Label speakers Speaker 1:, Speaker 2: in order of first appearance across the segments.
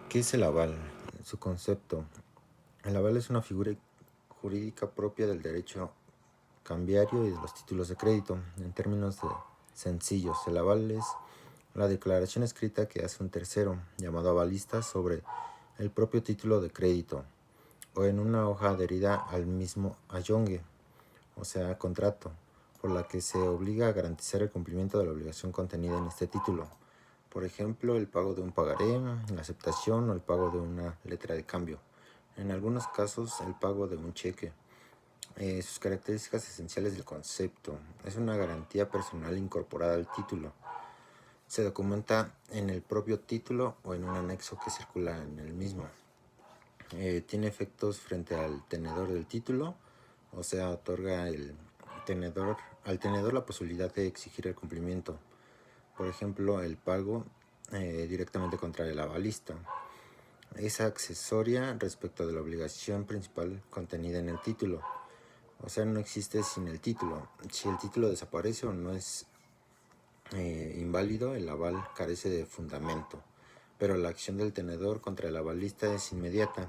Speaker 1: ¿Qué es el aval? Su concepto. El aval es una figura jurídica propia del derecho cambiario y de los títulos de crédito. En términos sencillos, el aval es la declaración escrita que hace un tercero, llamado avalista, sobre el propio título de crédito o en una hoja adherida al mismo ayongue, o sea, contrato, por la que se obliga a garantizar el cumplimiento de la obligación contenida en este título. Por ejemplo, el pago de un pagaré, la aceptación o el pago de una letra de cambio. En algunos casos, el pago de un cheque. Sus características esenciales del concepto. Es una garantía personal incorporada al título. Se documenta en el propio título o en un anexo que circula en el mismo. Tiene efectos frente al tenedor del título, o sea, otorga al tenedor la posibilidad de exigir el cumplimiento. Por ejemplo, el pago directamente contra el avalista. Es accesoria respecto de la obligación principal contenida en el título. O sea, no existe sin el título. Si el título desaparece o no es inválido, el aval carece de fundamento. Pero la acción del tenedor contra el avalista es inmediata,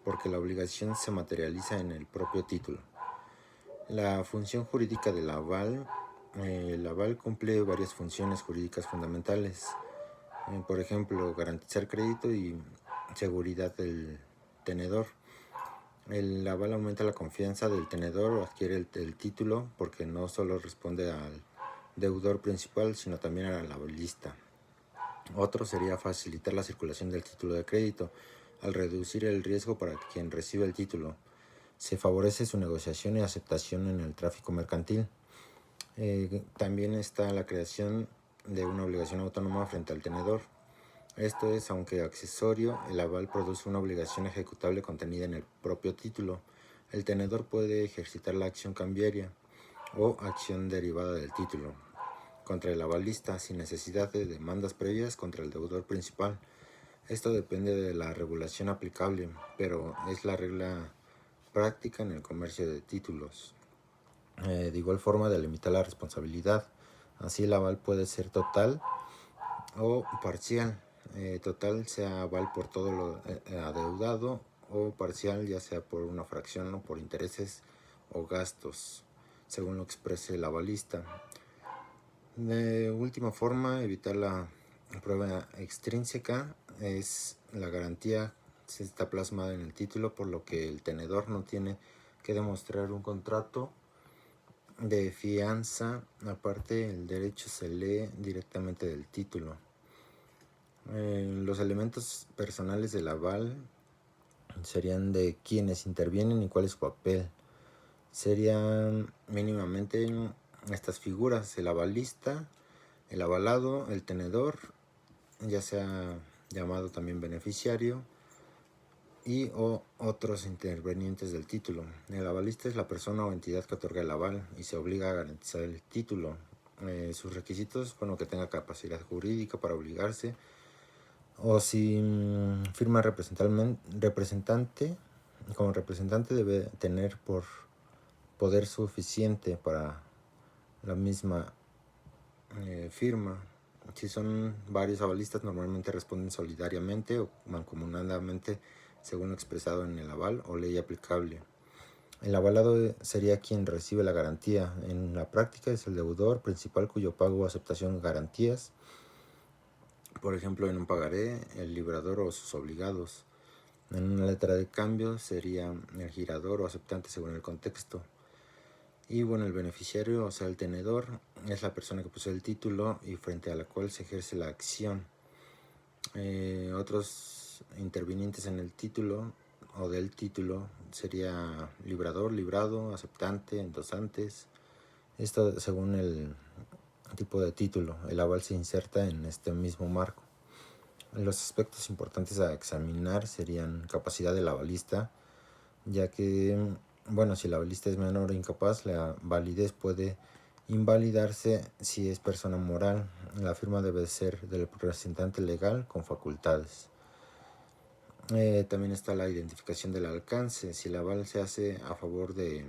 Speaker 1: porque la obligación se materializa en el propio título. La función jurídica del aval. El aval cumple varias funciones jurídicas fundamentales. Por ejemplo, garantizar crédito y seguridad del tenedor. El aval aumenta la confianza del tenedor o adquiere el título porque no solo responde al deudor principal, sino también al avalista. Otro sería facilitar la circulación del título de crédito al reducir el riesgo para quien recibe el título. Se favorece su negociación y aceptación en el tráfico mercantil. También está la creación de una obligación autónoma frente al tenedor. Esto es, aunque accesorio, el aval produce una obligación ejecutable contenida en el propio título. El tenedor puede ejercitar la acción cambiaria o acción derivada del título contra el avalista sin necesidad de demandas previas contra el deudor principal. Esto depende de la regulación aplicable, pero es la regla práctica en el comercio de títulos. De igual forma, delimitar la responsabilidad. Así el aval puede ser total o parcial. Total sea aval por todo lo adeudado, o parcial ya sea por una fracción o por intereses o gastos, según lo exprese el avalista. De última forma, evitar la prueba extrínseca. Es la garantía se está plasmada en el título, por lo que el tenedor no tiene que demostrar un contrato de fianza. Aparte, el derecho se lee directamente del título. Los elementos personales del aval serían de quienes intervienen y cuál es su papel. Serían mínimamente estas figuras: el avalista, el avalado, el tenedor, ya sea llamado también beneficiario, y o otros intervenientes del título. El avalista es la persona o entidad que otorga el aval y se obliga a garantizar el título. Sus requisitos, que tenga capacidad jurídica para obligarse, o si firma representante, como representante debe tener por poder suficiente para la misma firma. Si son varios avalistas, normalmente responden solidariamente o mancomunadamente, según lo expresado en el aval o ley aplicable. El avalado sería quien recibe la garantía. En la práctica es el deudor principal cuyo pago o aceptación garantías, por ejemplo en un pagaré, el librador o sus obligados. En una letra de cambio sería el girador o aceptante según el contexto. Y el beneficiario, o sea el tenedor, es la persona que posee el título y frente a la cual se ejerce la acción. Otros intervinientes en el título o del título sería librador, librado, aceptante, endosantes. Esto según el tipo de título. El aval se inserta en este mismo marco. Los aspectos importantes a examinar serían capacidad del avalista, ya que si el avalista es menor o incapaz, la validez puede invalidarse si es persona moral. La firma debe ser del representante legal con facultades. También está la identificación del alcance. Si el aval se hace a favor de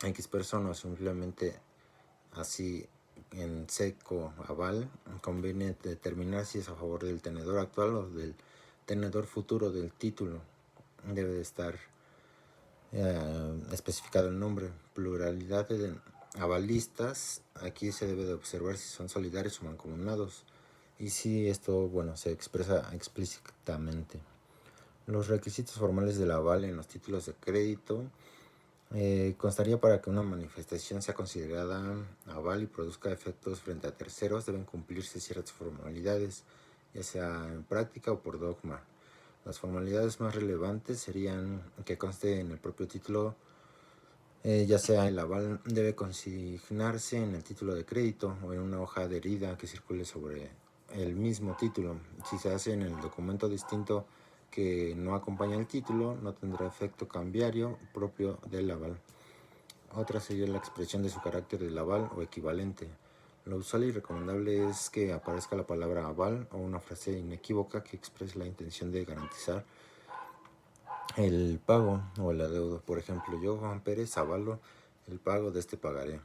Speaker 1: X persona o simplemente así en seco aval, conviene determinar si es a favor del tenedor actual o del tenedor futuro del título debe de estar especificado el nombre. Pluralidad de avalistas, aquí se debe de observar si son solidarios o mancomunados y si esto, se expresa explícitamente. Los requisitos formales del aval en los títulos de crédito constaría para que una manifestación sea considerada aval y produzca efectos frente a terceros, deben cumplirse ciertas formalidades, ya sea en práctica o por dogma. Las formalidades más relevantes serían que conste en el propio título, ya sea el aval debe consignarse en el título de crédito o en una hoja adherida que circule sobre el mismo título. Si se hace en el documento distinto que no acompaña el título, no tendrá efecto cambiario propio del aval. Otra sería la expresión de su carácter del aval o equivalente. Lo usual y recomendable es que aparezca la palabra aval o una frase inequívoca que exprese la intención de garantizar el pago o el adeudo. Por ejemplo, yo, Juan Pérez, avalo el pago de este pagaré.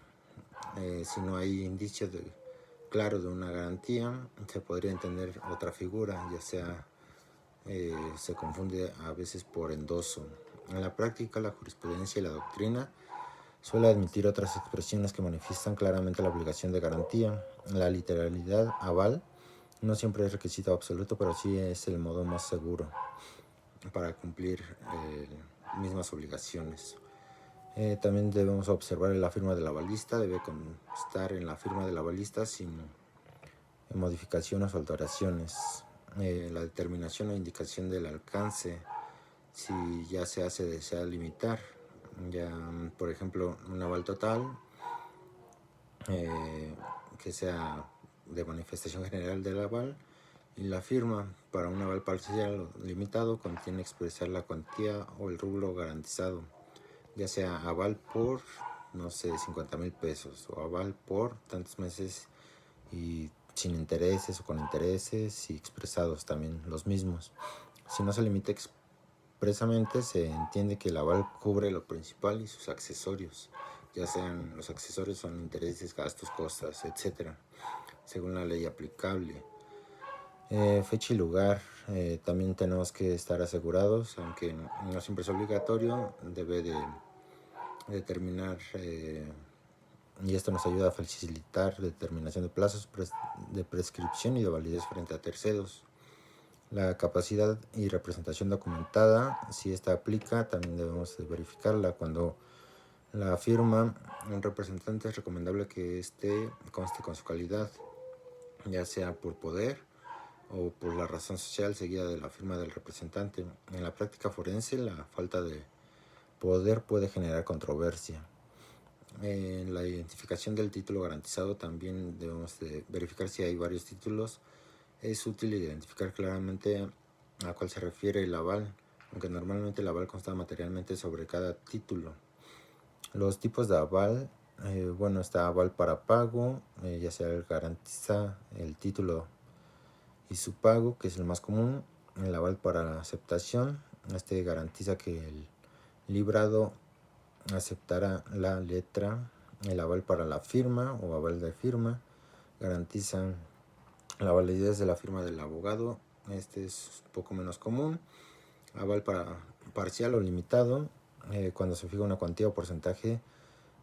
Speaker 1: Si no hay indicio claro de una garantía, se podría entender otra figura, ya sea se confunde a veces por endoso. En la práctica, la jurisprudencia y la doctrina suele admitir otras expresiones que manifiestan claramente la obligación de garantía. La literalidad aval no siempre es requisito absoluto, pero sí es el modo más seguro para cumplir mismas obligaciones. También debemos observar la firma del avalista, debe constar en la firma del avalista sin modificaciones o alteraciones. La determinación o indicación del alcance, si ya se desea limitar, ya por ejemplo un aval total que sea de manifestación general del aval, y la firma para un aval parcial o limitado contiene expresar la cuantía o el rublo garantizado, ya sea aval por, 50,000 pesos o aval por tantos meses y sin intereses o con intereses y expresados también los mismos. Si no se limita expresamente, se entiende que el aval cubre lo principal y sus accesorios, ya sean los accesorios son intereses, gastos, costas, etc., según la ley aplicable. Fecha y lugar, también tenemos que estar asegurados, aunque no siempre es obligatorio, debe de determinar, y esto nos ayuda a facilitar determinación de plazos de prescripción y de validez frente a terceros. La capacidad y representación documentada, si esta aplica, también debemos de verificarla. Cuando la firma un representante, es recomendable que conste con su calidad, ya sea por poder o por la razón social seguida de la firma del representante. En la práctica forense, la falta de poder puede generar controversia. En la identificación del título garantizado también debemos de verificar si hay varios títulos. Es útil identificar claramente a cuál se refiere el aval, aunque normalmente el aval consta materialmente sobre cada título. Los tipos de aval, está aval para pago, ya sea el garantiza el título y su pago, que es el más común. El aval para la aceptación, este garantiza que el librado aceptará la letra. El aval para la firma o aval de firma, garantiza la validez de la firma del abogado, este es un poco menos común. Aval para parcial o limitado, cuando se fija una cuantía o porcentaje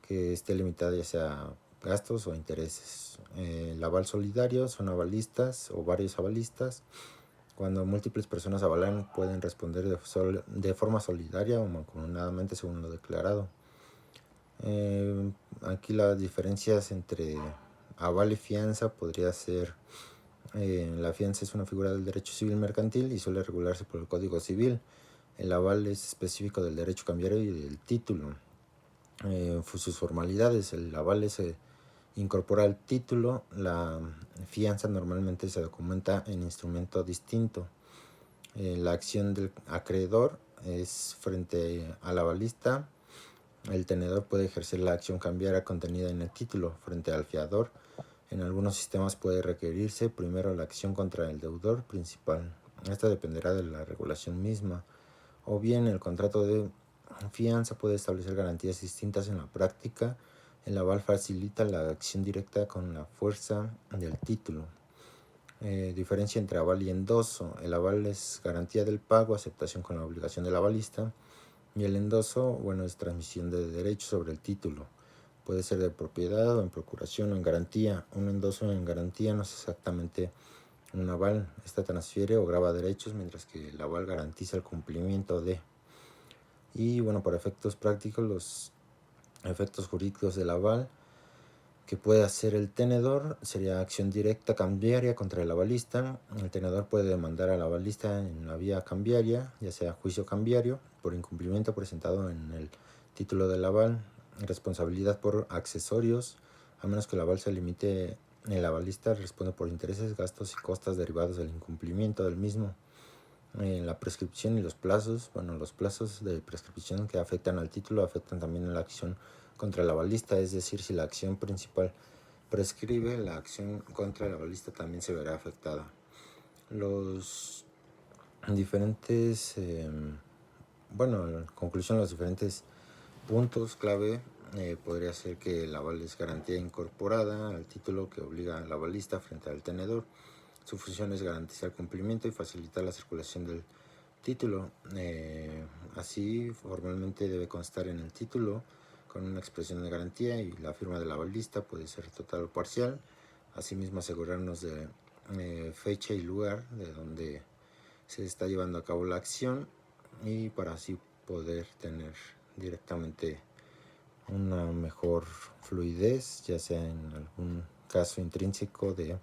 Speaker 1: que esté limitada, ya sea gastos o intereses. El aval solidario son avalistas o varios avalistas. Cuando múltiples personas avalan, pueden responder de forma solidaria o mancomunadamente según lo declarado. Aquí las diferencias entre aval y fianza podría ser: la fianza es una figura del derecho civil mercantil y suele regularse por el Código Civil. El aval es específico del derecho cambiario y del título. Sus formalidades: el aval se incorpora al título, la fianza normalmente se documenta en instrumento distinto. La acción del acreedor es frente al avalista. El tenedor puede ejercer la acción cambiaria contenida en el título frente al fiador. En algunos sistemas puede requerirse primero la acción contra el deudor principal. Esta dependerá de la regulación misma. O bien el contrato de fianza puede establecer garantías distintas en la práctica. El aval facilita la acción directa con la fuerza del título. Diferencia entre aval y endoso. El aval es garantía del pago, aceptación con la obligación del avalista. Y el endoso, bueno, es transmisión de derechos sobre el título. Puede ser de propiedad o en procuración o en garantía. Un endoso en garantía no es exactamente un aval. Esta transfiere o grava derechos, mientras que el aval garantiza el cumplimiento de. Y bueno, para efectos prácticos, los efectos jurídicos del aval que puede hacer el tenedor sería acción directa cambiaria contra el avalista. El tenedor puede demandar al avalista en la vía cambiaria, ya sea juicio cambiario, por incumplimiento presentado en el título del aval, responsabilidad por accesorios, a menos que el aval se limite, el avalista responde por intereses, gastos y costas derivados del incumplimiento del mismo. La prescripción y los plazos, bueno, los plazos de prescripción que afectan al título afectan también a la acción contra el avalista, es decir, si la acción principal prescribe, la acción contra el avalista también se verá afectada. Los diferentes, bueno, en conclusión, los diferentes puntos clave podría ser que el aval es garantía incorporada al título que obliga al avalista frente al tenedor. Su función es garantizar cumplimiento y facilitar la circulación del título. Así, formalmente debe constar en el título con una expresión de garantía y la firma del avalista puede ser total o parcial. Asimismo, asegurarnos de fecha y lugar de donde se está llevando a cabo la acción y para así poder tener directamente una mejor fluidez, ya sea en algún caso intrínseco de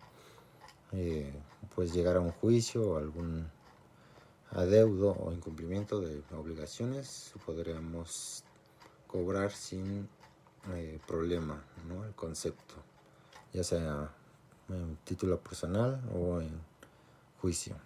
Speaker 1: pues llegar a un juicio o algún adeudo o incumplimiento de obligaciones, podríamos cobrar sin problema, ¿no? El concepto, ya sea en título personal o en juicio.